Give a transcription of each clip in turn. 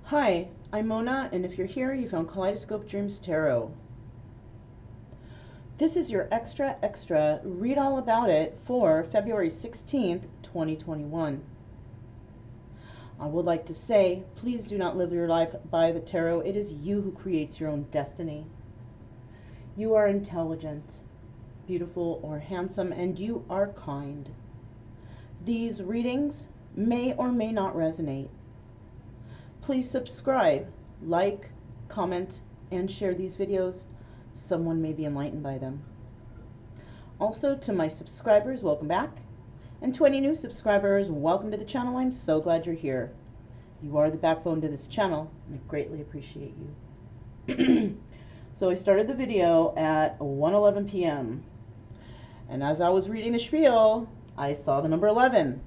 Hi, I'm Mona, and if you're here, you found Kaleidoscope Dreams Tarot. This is your extra read all about it for February 16th, 2021. I would like to say, please do not live your life by the tarot. It is you who creates your own destiny. You are intelligent, beautiful, or handsome, and you are kind. These readings may or may not resonate. Please subscribe, like, comment, and share these videos. Someone may be enlightened by them. Also, to my subscribers, welcome back. And to any new subscribers, welcome to the channel. I'm so glad you're here. You are the backbone to this channel, and I greatly appreciate you. So I started the video at 1:11 p.m. And as I was reading the spiel, I saw the number 11.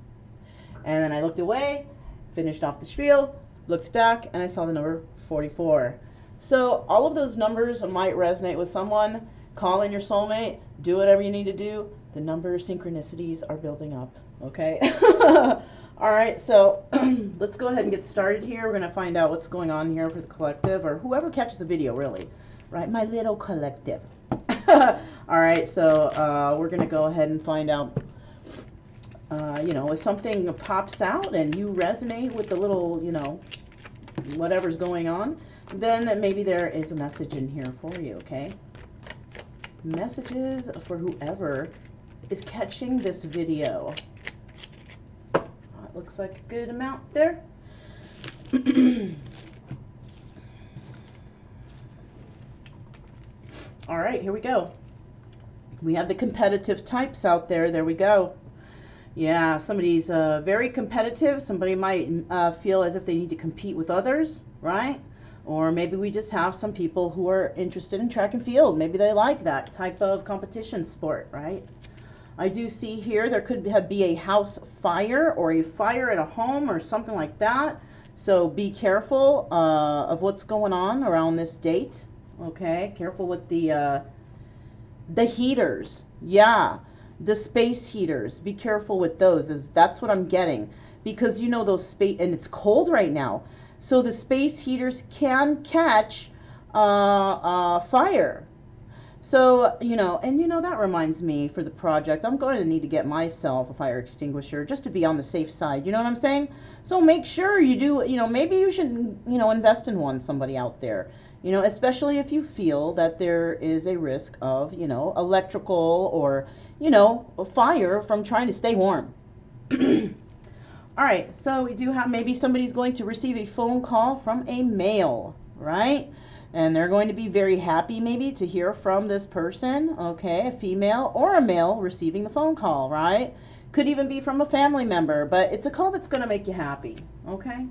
And then I looked away, finished off the spiel, looked back, and I saw the number 44. So all of those numbers might resonate with someone. Call in your soulmate, do whatever you need to do. The number synchronicities are building up, okay? All right, so let's go ahead and get started here. We're going to find out what's going on here for the collective, or whoever catches the video, really, right? My little collective. All right, so we're going to go ahead and find out, you know, if something pops out and you resonate with the little, you know, whatever's going on, then maybe there is a message in here for you, okay? Messages for whoever is catching this video. It looks like a good amount there. All right, here we go. We have the competitive types out there. There we go. Yeah, somebody's very competitive. Somebody might feel as if they need to compete with others, right? Or maybe we just have some people who are interested in track and field. Maybe they like that type of competition sport, right? I do see here there could be a house fire or a fire at a home or something like that. So be careful of what's going on around this date, okay? Careful with the heaters. Yeah. The space heaters, be careful with those. That's what I'm getting, because you know those space, and it's cold right now, so the space heaters can catch fire. So you know, and you know that reminds me, for the project, I'm going to need to get myself a fire extinguisher just to be on the safe side. You know what I'm saying? So make sure you do. You know, maybe you should, you know, invest in one. Somebody out there. You know, especially if you feel that there is a risk of, you know, electrical or, you know, a fire from trying to stay warm. All right, so we do have, maybe somebody's going to receive a phone call from a male, right? And they're going to be very happy maybe to hear from this person, okay? A female or a male receiving the phone call, right? Could even be from a family member, but it's a call that's going to make you happy, okay?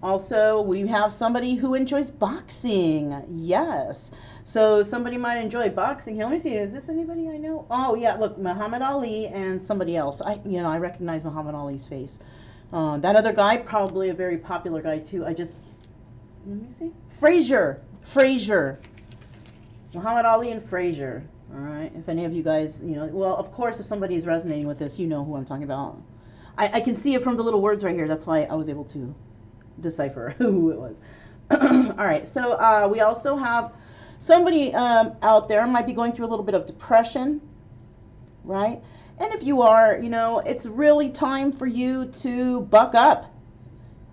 Also, we have somebody who enjoys boxing. Yes. So somebody might enjoy boxing. Here, let me see. Is this anybody I know? Oh, yeah. Look, Muhammad Ali and somebody else. You know, I recognize Muhammad Ali's face. That other guy, probably a very popular guy, too. Let me see. Frazier. Muhammad Ali and Frazier. All right. If any of you guys, you know, well, of course, if somebody is resonating with this, you know who I'm talking about. I can see it from the little words right here. That's why I was able to decipher who it was. All right, so we also have somebody out there might be going through a little bit of depression, right? And if you are, you know, it's really time for you to buck up.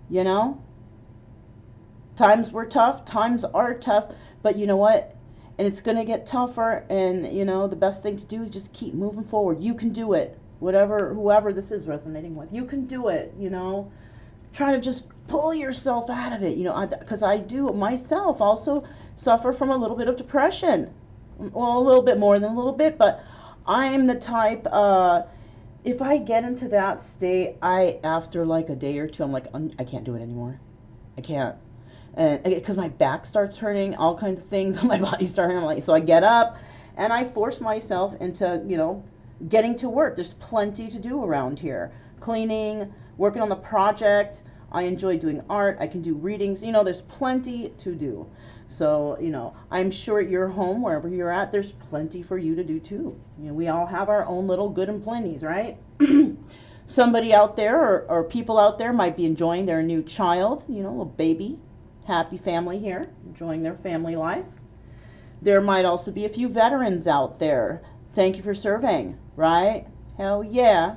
You know, times were tough, times are tough, but you know what, and it's going to get tougher, and you know, the best thing to do is just keep moving forward. You can do it. Whoever this is resonating with, you can do it. You know, try to just pull yourself out of it, you know, because I do myself also suffer from a little bit of depression. Well, a little bit more than a little bit, but I'm the type, if I get into that state, after like a day or two, I'm like, I can't do it anymore. I can't. And because my back starts hurting, all kinds of things, my body starts hurting. Like, so I get up and I force myself into, you know, getting to work. There's plenty to do around here. Cleaning, working on the project. I enjoy doing art. I can do readings. You know, there's plenty to do. So, you know, I'm sure at your home, wherever you're at, there's plenty for you to do too. You know, we all have our own little good and plenties, right? Somebody out there or people out there might be enjoying their new child, you know, little baby, happy family here, enjoying their family life. There might also be a few veterans out there. Thank you for serving, right? Hell yeah.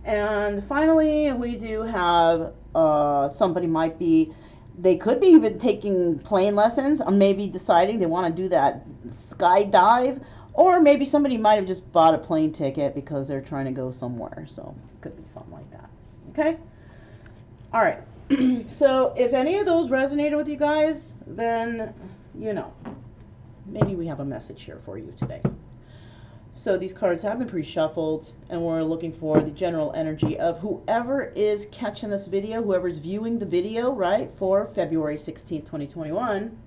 And finally, we do have somebody might be, they could be even taking plane lessons, or maybe deciding they want to do that skydive, or maybe somebody might have just bought a plane ticket because they're trying to go somewhere. So it could be something like that. Okay? All right. So if any of those resonated with you guys, then, you know, maybe we have a message here for you today. So these cards have been pre-shuffled, and we're looking for the general energy of whoever is catching this video, whoever's viewing the video, right, for February 16th, 2021.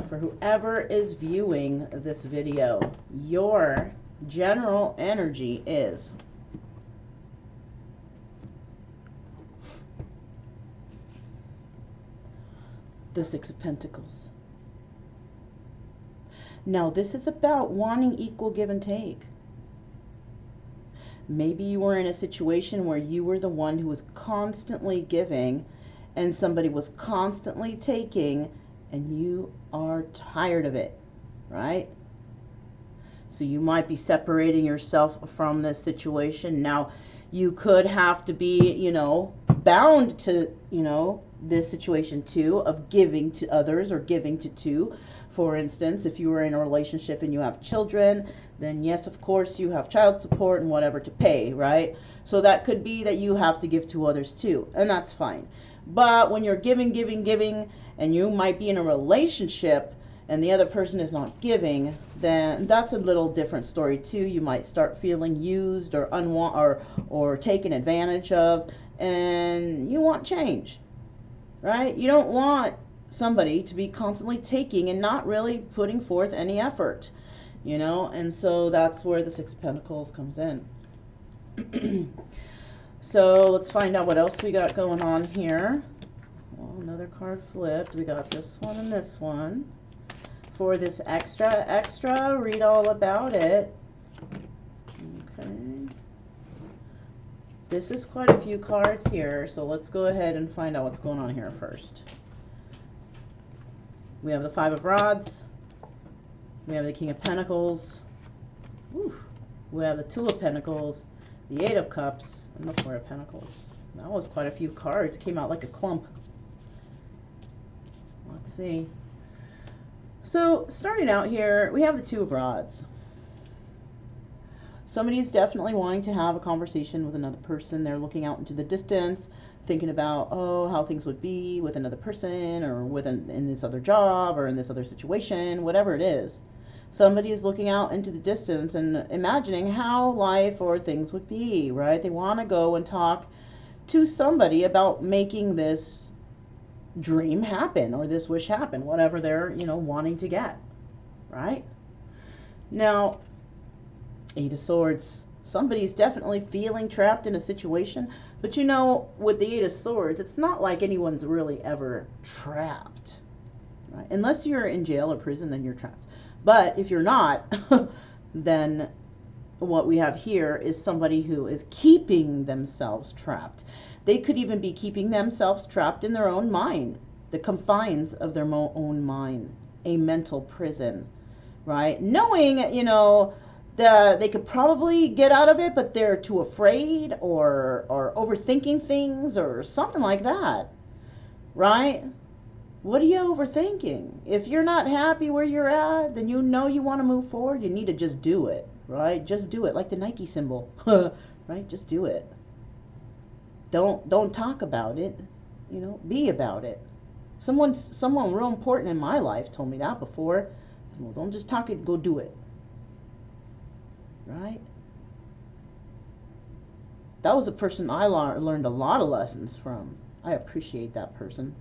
For whoever is viewing this video, your general energy is the Six of Pentacles. Now, this is about wanting equal give and take. Maybe you were in a situation where you were the one who was constantly giving and somebody was constantly taking, and you are tired of it, right? So you might be separating yourself from this situation. Now, you could have to be, you know, bound to, you know, this situation too, of giving to others or giving to two. For instance, if you were in a relationship and you have children, then yes, of course, you have child support and whatever to pay, right? So that could be that you have to give to others too, and that's fine. But when you're giving, and you might be in a relationship and the other person is not giving, then that's a little different story too. You might start feeling used or or taken advantage of, and you want change, right? You don't want somebody to be constantly taking and not really putting forth any effort, you know, and so that's where the Six of Pentacles comes in. So let's find out what else we got going on here. Well, another card flipped. We got this one and this one. For this extra, read all about it. Okay. This is quite a few cards here, so let's go ahead and find out what's going on here first. We have the Five of Rods. We have the King of Pentacles. Woo. We have the Two of Pentacles, the Eight of Cups, and the Four of Pentacles. That was quite a few cards. It came out like a clump. Let's see. So, starting out here, we have the Two of Rods. Somebody's definitely wanting to have a conversation with another person. They're looking out into the distance, thinking about, oh, how things would be with another person, or in this other job, or in this other situation, whatever it is. Somebody is looking out into the distance and imagining how life or things would be, right? They want to go and talk to somebody about making this dream happen, or this wish happen, whatever they're, you know, wanting to get, right? Now, Eight of Swords. Somebody's definitely feeling trapped in a situation, but you know, with the Eight of Swords, it's not like anyone's really ever trapped, right? Unless you're in jail or prison, then you're trapped. But if you're not, then what we have here is somebody who is keeping themselves trapped. They could even be keeping themselves trapped in their own mind, the confines of their own mind, a mental prison, right? Knowing, you know, they could probably get out of it, but they're too afraid or overthinking things or something like that, right? What are you overthinking? If you're not happy where you're at, then you know you want to move forward. You need to just do it, right? Just do it, like the Nike symbol, right? Just do it. Don't talk about it, you know, be about it. Someone real important in my life told me that before. Well, don't just talk it, go do it. Right? That was a person I learned a lot of lessons from. I appreciate that person.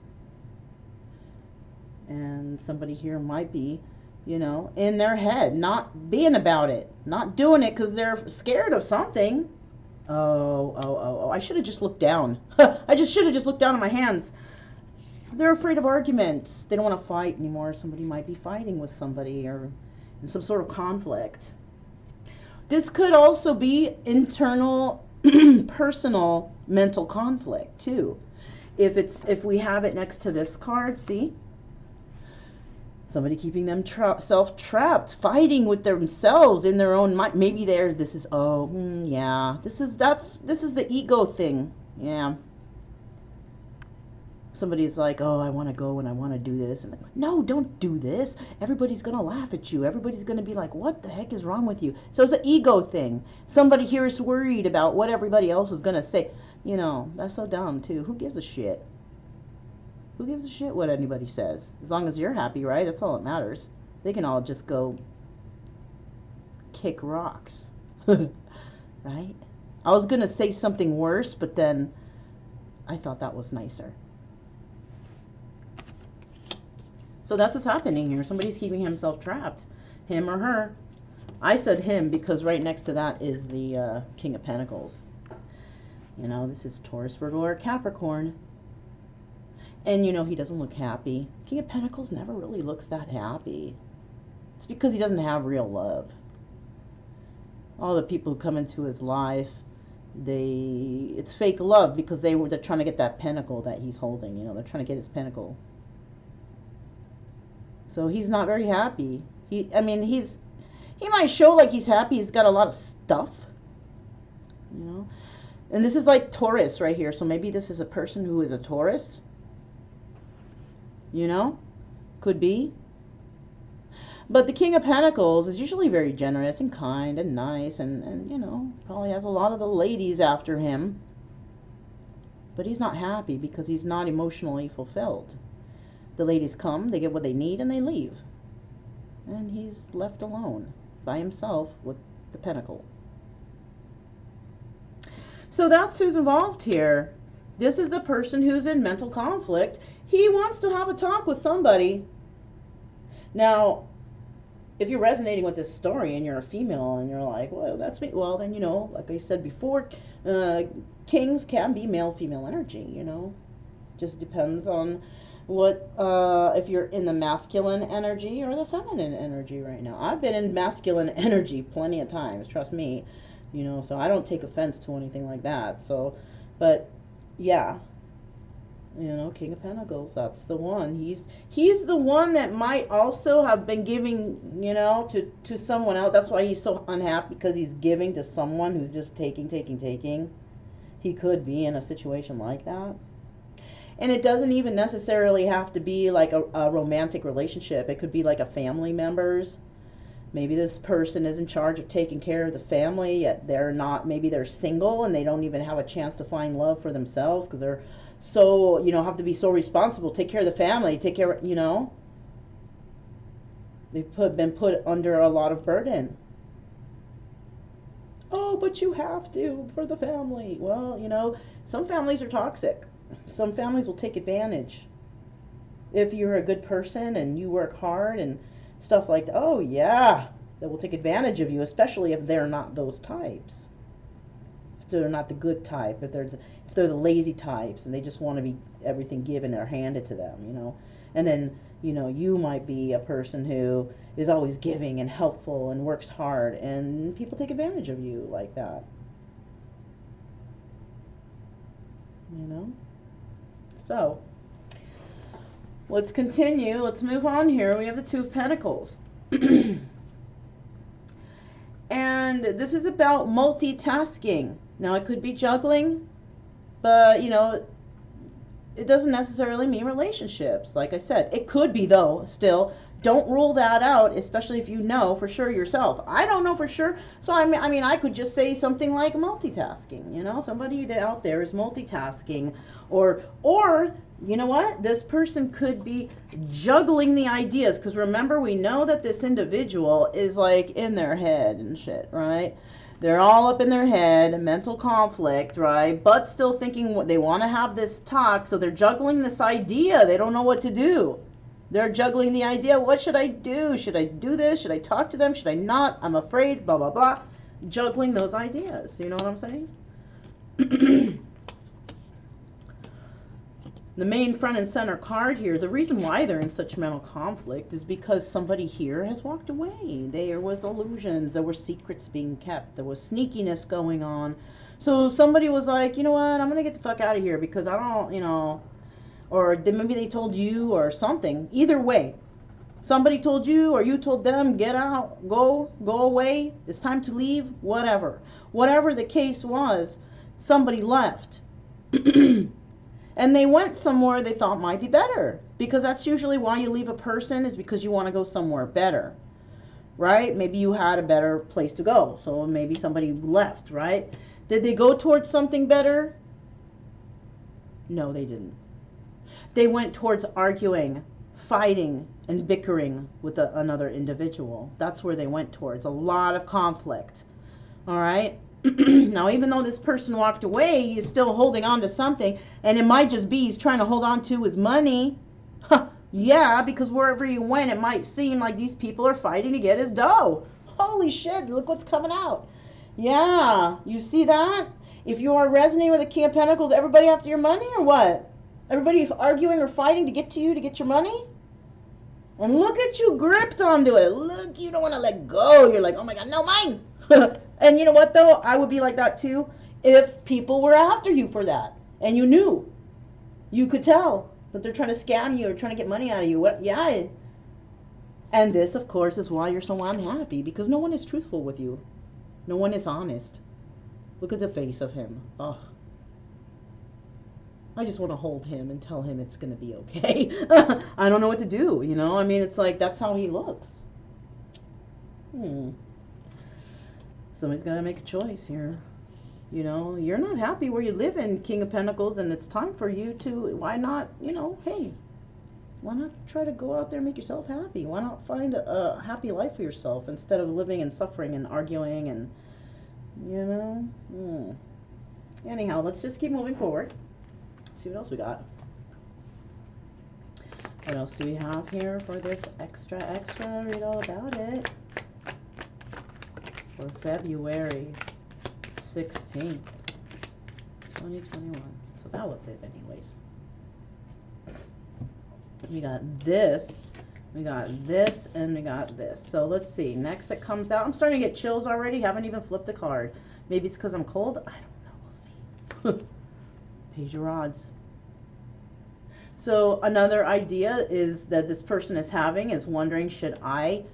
And somebody here might be, you know, in their head, not being about it, not doing it because they're scared of something. Oh, I should have just looked down. I should have just looked down at my hands. They're afraid of arguments. They don't want to fight anymore. Somebody might be fighting with somebody or in some sort of conflict. This could also be internal personal mental conflict too. If we have it next to this card, see? Somebody keeping them self-trapped, fighting with themselves in their own mind. Maybe this is the ego thing. Yeah. Somebody's like, oh, I want to go and I want to do this. And like, no, don't do this. Everybody's going to laugh at you. Everybody's going to be like, what the heck is wrong with you? So it's an ego thing. Somebody here is worried about what everybody else is going to say. You know, that's so dumb too. Who gives a shit? Who gives a shit what anybody says? As long as you're happy, right? That's all that matters. They can all just go kick rocks. Right? I was going to say something worse, but then I thought that was nicer. So that's what's happening here. Somebody's keeping himself trapped. Him or her. I said him because right next to that is the King of Pentacles. You know, this is Taurus, Virgo, or Capricorn. And, you know, he doesn't look happy. King of Pentacles never really looks that happy. It's because he doesn't have real love. All the people who come into his life, it's fake love because they're trying to get that pentacle that he's holding. You know, they're trying to get his pentacle. So he's not very happy. He might show like he's happy. He's got a lot of stuff, you know. And this is like Taurus right here. So maybe this is a person who is a Taurus. You know, could be. But the King of Pentacles is usually very generous and kind and nice, and you know, probably has a lot of the ladies after him. But he's not happy because he's not emotionally fulfilled. The ladies come, they get what they need, and they leave. And he's left alone by himself with the pentacle. So that's who's involved here. This is the person who's in mental conflict. He wants to have a talk with somebody. Now, if you're resonating with this story and you're a female and you're like, well, that's me. Well, then, you know, like I said before, kings can be male-female energy, you know. Just depends on what if you're in the masculine energy or the feminine energy right now. I've been in masculine energy plenty of times, trust me, you know, so I don't take offense to anything like that. So, but yeah, you know, King of Pentacles, that's the one. He's the one that might also have been giving, you know, to someone else. That's why he's so unhappy, because he's giving to someone who's just taking. He could be in a situation like that. And it doesn't even necessarily have to be like a romantic relationship. It could be like a family member's. Maybe this person is in charge of taking care of the family, yet they're not, maybe they're single and they don't even have a chance to find love for themselves because they're so, you know, have to be so responsible, take care of the family, take care, you know. They've been put under a lot of burden. Oh, but you have to for the family. Well, you know, some families are toxic. Some families will take advantage. If you're a good person and you work hard and stuff like that, oh yeah, they will take advantage of you, especially if they're not those types. If they're not the good type, if they're the lazy types and they just want to be everything given or handed to them, you know. And then, you know, you might be a person who is always giving and helpful and works hard, and people take advantage of you like that. You know? So, let's continue. Let's move on here. We have the Two of Pentacles. And this is about multitasking. Now, it could be juggling, but, you know, it doesn't necessarily mean relationships. Like I said, it could be, though, still. Don't rule that out, especially if you know for sure yourself. I don't know for sure, so I mean, I could just say something like multitasking. You know, somebody out there is multitasking, or you know what? This person could be juggling the ideas, because remember, we know that this individual is like in their head and shit, right? They're all up in their head, mental conflict, right? But still thinking what they want to have this talk, so they're juggling this idea. They don't know what to do. They're juggling the idea. What should I do? Should I do this? Should I talk to them? Should I not? I'm afraid, blah, blah, blah. Juggling those ideas. You know what I'm saying? The main front and center card here, the reason why they're in such mental conflict is because somebody here has walked away. There was illusions. There were secrets being kept. There was sneakiness going on. So somebody was like, you know what, I'm going to get the fuck out of here because I don't, you know, or maybe they told you or something. Either way, somebody told you or you told them, get out, go away, it's time to leave, whatever. Whatever the case was, somebody left. And they went somewhere they thought might be better, because that's usually why you leave a person, is because you want to go somewhere better, right? Maybe you had a better place to go, so maybe somebody left, right? Did they go towards something better? No, they didn't. They went towards arguing, fighting, and bickering with another individual. That's where they went towards. A lot of conflict. All right? Now, even though this person walked away, he's still holding on to something. And it might just be he's trying to hold on to his money. Yeah, because wherever he went, it might seem like these people are fighting to get his dough. Holy shit, look what's coming out. Yeah, you see that? If you are resonating with the King of Pentacles, everybody after your money or what? Everybody arguing or fighting to get to you to get your money? And look at you gripped onto it. Look, you don't want to let go. You're like, oh my God, no, mine. And you know what, though? I would be like that, too, if people were after you for that. And you knew. You could tell that they're trying to scam you or trying to get money out of you. What? Yeah. And this, of course, is why you're so unhappy. Because no one is truthful with you. No one is honest. Look at the face of him. Oh. I just want to hold him and tell him it's going to be okay. I don't know what to do, you know? I mean, it's like, that's how he looks. Somebody's got to make a choice here. You know, you're not happy where you live in, King of Pentacles, and it's time for you to, why not, you know, hey, why not try to go out there and make yourself happy? Why not find a happy life for yourself instead of living and suffering and arguing and, you know? Anyhow, let's just keep moving forward. See what else we got. What else do we have here for this extra? Read all about it. For February 16th, 2021. So that was it anyways. We got this, we got this, and we got this. So let's see. Next it comes out. I'm starting to get chills already. Haven't even flipped the card. Maybe it's because I'm cold. I don't know. We'll see. Page of Rods. So another idea is that this person is having is wondering, should I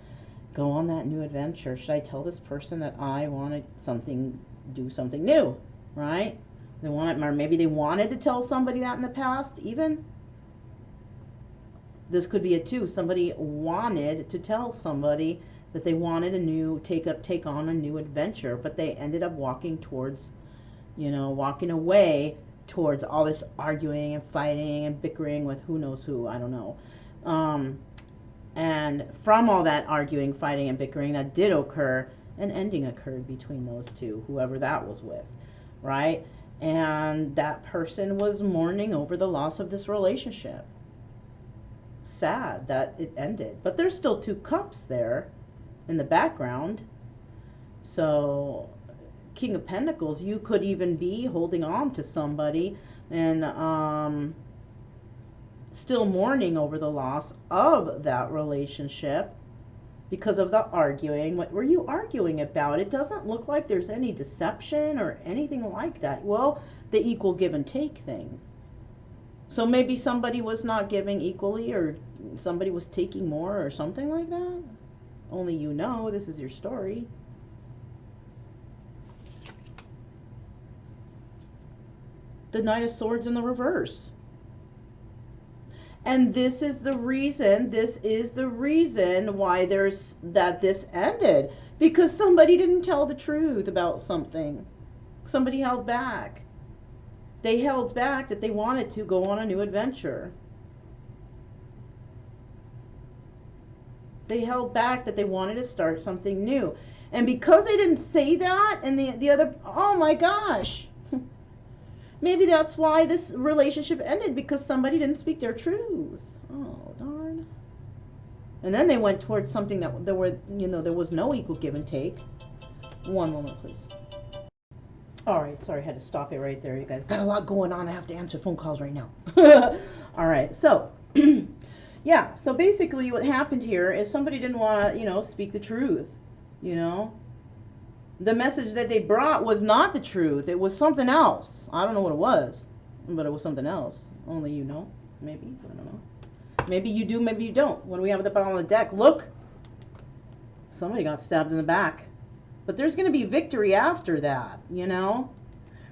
go on that new adventure? Should I tell this person that I wanted something, do something new, right? They want it, or maybe they wanted to tell somebody that in the past, even. This could be it too. Somebody wanted to tell somebody that they wanted a new, take on a new adventure, but they ended up walking towards, you know, walking away towards all this arguing and fighting and bickering with who knows who, I don't know. And from all that arguing, fighting, and bickering that did occur, an ending occurred between those two, whoever that was with, right? And that person was mourning over the loss of this relationship. Sad that it ended. But there's still two cups there in the background. So, King of Pentacles, you could even be holding on to somebody and still mourning over the loss of that relationship because of the arguing. What were you arguing about? It doesn't look like there's any deception or anything like that. Well, the equal give and take thing. So maybe somebody was not giving equally, or somebody was taking more, or something like that. Only you know. This is your story. The Knight of Swords in the reverse. And this is the reason why this ended. Because somebody didn't tell the truth about something. Somebody held back. They held back that they wanted to go on a new adventure. They held back that they wanted to start something new. And because they didn't say that, and the other, oh my gosh. Maybe that's why this relationship ended, because somebody didn't speak their truth. Oh, darn. And then they went towards something that there was no equal give and take. One moment, please. All right, sorry, I had to stop it right there. You guys got a lot going on. I have to answer phone calls right now. All right, so, yeah, so basically what happened here is somebody didn't want to, speak the truth, the message that they brought was not the truth. It was something else. I don't know what it was, but it was something else. Only you know. Maybe. I don't know. Maybe you do, maybe you don't. What do we have at the bottom of the deck? Look. Somebody got stabbed in the back. But there's going to be victory after that, you know?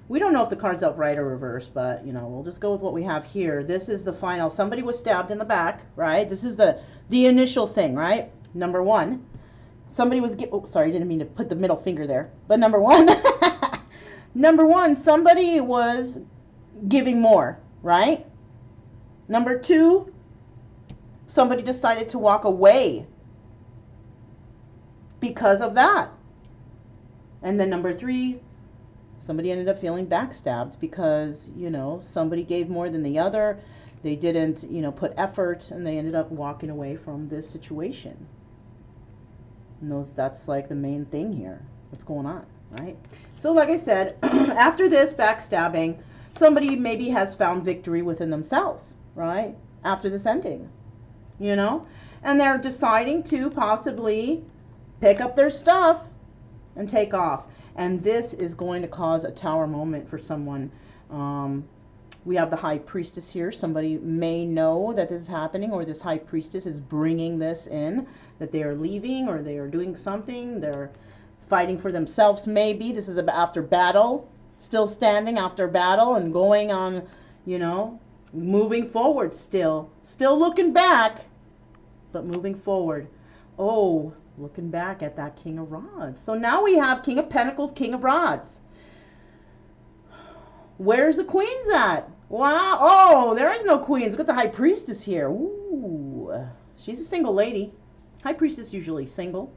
We don't know if the card's upright or reversed, but, you know, we'll just go with what we have here. This is the final. Somebody was stabbed in the back, right? This is the initial thing, right? Number one. Somebody was... Oh, sorry, didn't mean to put the middle finger there. But number one. Number one, somebody was giving more, right? Number two, somebody decided to walk away because of that. And then number three, somebody ended up feeling backstabbed because, you know, somebody gave more than the other. They didn't, you know, put effort, and they ended up walking away from this situation. And that's like the main thing here. What's going on, right? So like I said, after this backstabbing, somebody maybe has found victory within themselves, right? After this ending, you know? And they're deciding to possibly pick up their stuff and take off. And this is going to cause a tower moment for someone. We have the High Priestess here. Somebody may know that this is happening, or this High Priestess is bringing this in, that they are leaving or they are doing something. They're fighting for themselves maybe. This is after battle, still standing after battle and going on, you know, moving forward still. Still looking back, but moving forward. Oh, looking back at that King of Rods. So now we have King of Pentacles, King of Rods. Where's the Queens at? Wow. Oh, there is no Queens. Look at the High Priestess here. Ooh. She's a single lady. High Priestess usually single.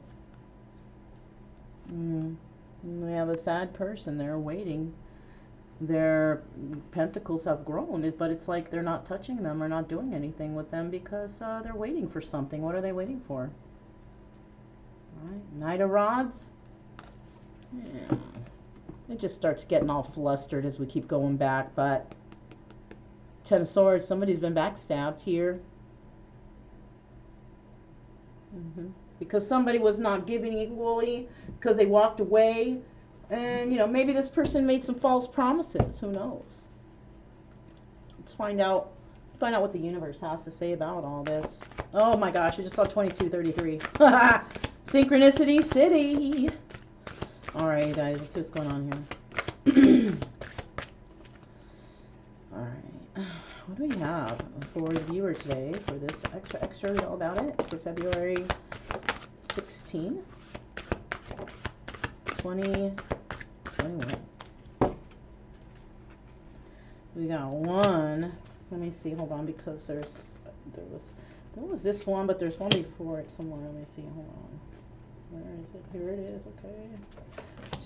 We have a sad person there waiting. Their pentacles have grown, but it's like they're not touching them or not doing anything with them because they're waiting for something. What are they waiting for? All right. Knight of Rods. Yeah. It just starts getting all flustered as we keep going back, but Ten of Swords, somebody's been backstabbed here. Because somebody was not giving equally, because they walked away, and, you know, maybe this person made some false promises. Who knows? Let's find out what the universe has to say about all this. Oh my gosh, I just saw 2233. Synchronicity City. All right, you guys, let's see what's going on here. All right, what do we have for the viewer today for this extra, you know about it, for February 16, 2021. We got one. Let me see. Hold on, because there was this one, but there's one before it somewhere. Let me see. Hold on. Where is it? Here it is. Okay.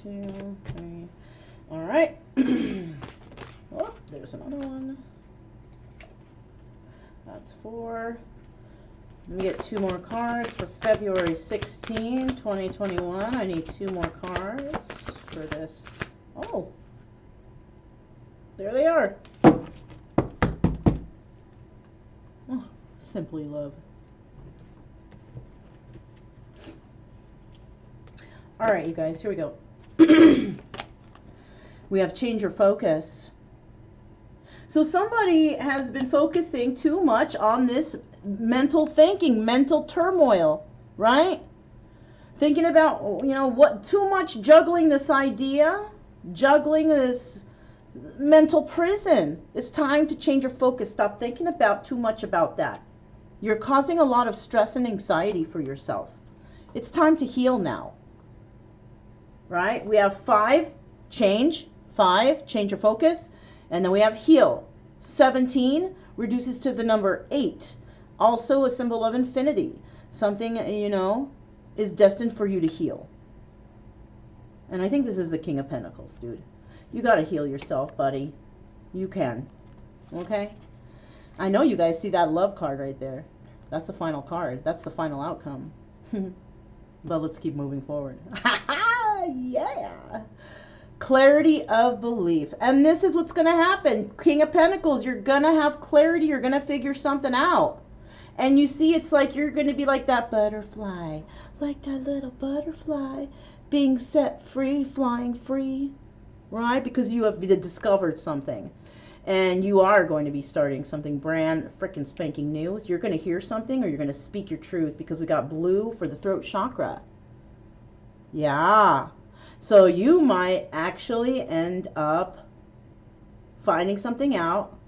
2, 3. All right. Oh, there's another one. That's 4. Let me get 2 more cards for February 16, 2021. I need 2 more cards for this. Oh, there they are. Oh, simply love. All right, you guys, here we go. We have change your focus. So somebody has been focusing too much on this mental thinking, mental turmoil, right? Thinking about, you know, what, too much juggling this idea, juggling this mental prison. It's time to change your focus. Stop thinking about too much about that. You're causing a lot of stress and anxiety for yourself. It's time to heal now. Right? We have 5, change. 5, change your focus. And then we have heal. 17 reduces to the number 8. Also a symbol of infinity. Something, you know, is destined for you to heal. And I think this is the King of Pentacles, dude. You got to heal yourself, buddy. You can. Okay? I know you guys see that love card right there. That's the final card. That's the final outcome. But let's keep moving forward. Yeah. Clarity of belief. And this is what's going to happen. King of Pentacles, you're going to have clarity. You're going to figure something out. And you see, it's like you're going to be like that butterfly. Like that little butterfly. being set free, flying free, right? Because you have discovered something. And you are going to be starting something brand freaking spanking new. You're going to hear something, or you're going to speak your truth, because we got blue for the throat chakra. Yeah. So you might actually end up finding something out,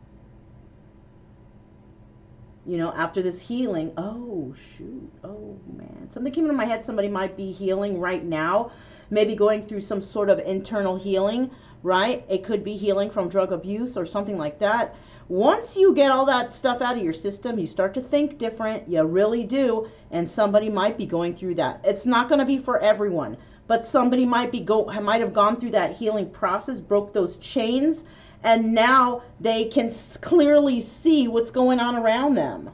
you know, after this healing. Oh, shoot. Oh, man. Something came into my head. Somebody might be healing right now, maybe going through some sort of internal healing, right? It could be healing from drug abuse or something like that. Once you get all that stuff out of your system, you start to think different. You really do. And somebody might be going through that. It's not going to be for everyone, but somebody might have gone through that healing process, broke those chains, and now they can clearly see what's going on around them,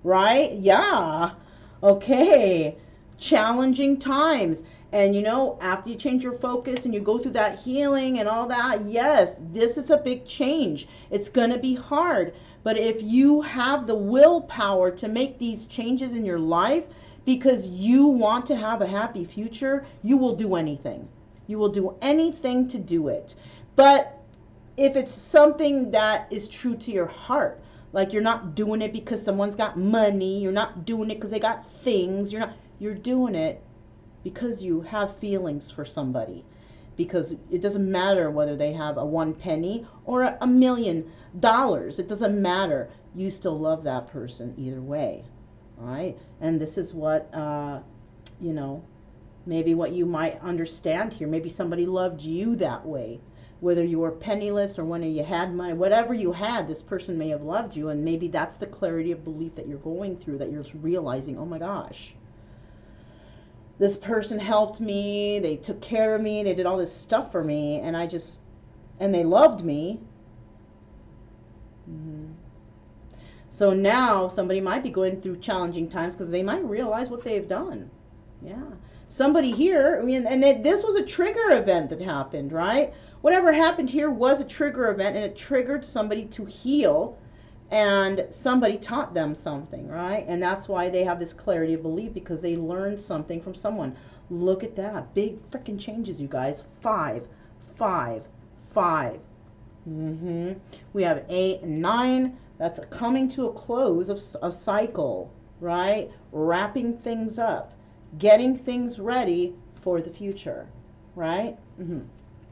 right? Yeah. Okay. Challenging times. And you know, after you change your focus and you go through that healing and all that, yes, this is a big change. It's going to be hard. But if you have the willpower to make these changes in your life because you want to have a happy future, you will do anything. You will do anything to do it. But if it's something that is true to your heart, like you're not doing it because someone's got money, you're not doing it because they got things, you're doing it because you have feelings for somebody, because it doesn't matter whether they have a 1 penny or $1 million. It doesn't matter. You still love that person either way. All right. And this is what, you know, maybe what you might understand here. Maybe somebody loved you that way, whether you were penniless or when you had money, whatever you had, this person may have loved you. And maybe that's the clarity of belief that you're going through, that you're realizing, oh my gosh, this person helped me, they took care of me, they did all this stuff for me, and they loved me. So now somebody might be going through challenging times because they might realize what they've done. Yeah. Somebody here, and this was a trigger event that happened, right? Whatever happened here was a trigger event, and it triggered somebody to heal, and somebody taught them something, right? And that's why they have this clarity of belief, because they learned something from someone. Look at that. Big freaking changes, you guys. 5, 5, 5. We have 8 and 9. That's coming to a close of a cycle, right? Wrapping things up, getting things ready for the future, right?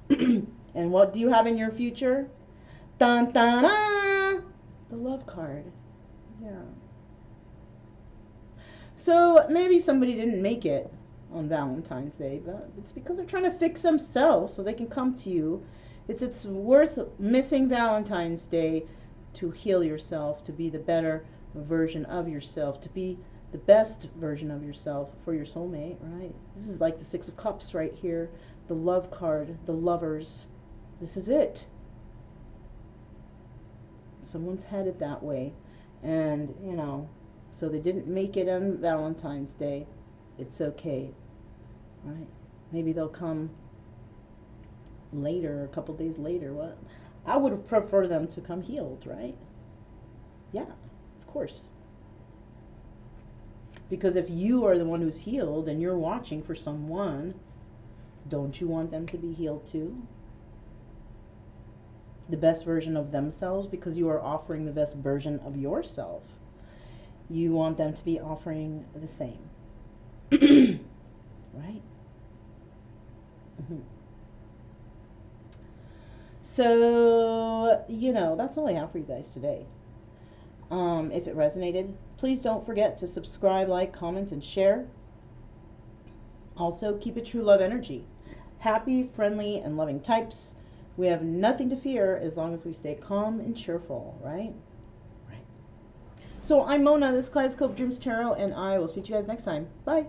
And what do you have in your future? Dun, dun, dun! The love card. Yeah. So maybe somebody didn't make it on Valentine's Day, but it's because they're trying to fix themselves so they can come to you. It's worth missing Valentine's Day to heal yourself, to be the better version of yourself, to be the best version of yourself for your soulmate, right? This is like the Six of Cups right here, the love card, the lovers. This is it. Someone's headed that way, and you know, so they didn't make it on Valentine's Day. It's okay, right? Maybe they'll come later, a couple days later. What? I would prefer them to come healed, right? Yeah, of course. Because if you are the one who's healed and you're watching for someone, don't you want them to be healed too? The best version of themselves, because you are offering the best version of yourself. You want them to be offering the same. Right? So, you know, that's all I have for you guys today. If it resonated, please don't forget to subscribe, like, comment, and share. Also, keep it true love energy. Happy, friendly, and loving types. We have nothing to fear as long as we stay calm and cheerful, right? Right. So I'm Mona, this is Kaleidoscope Dreams Tarot, and I will speak to you guys next time. Bye.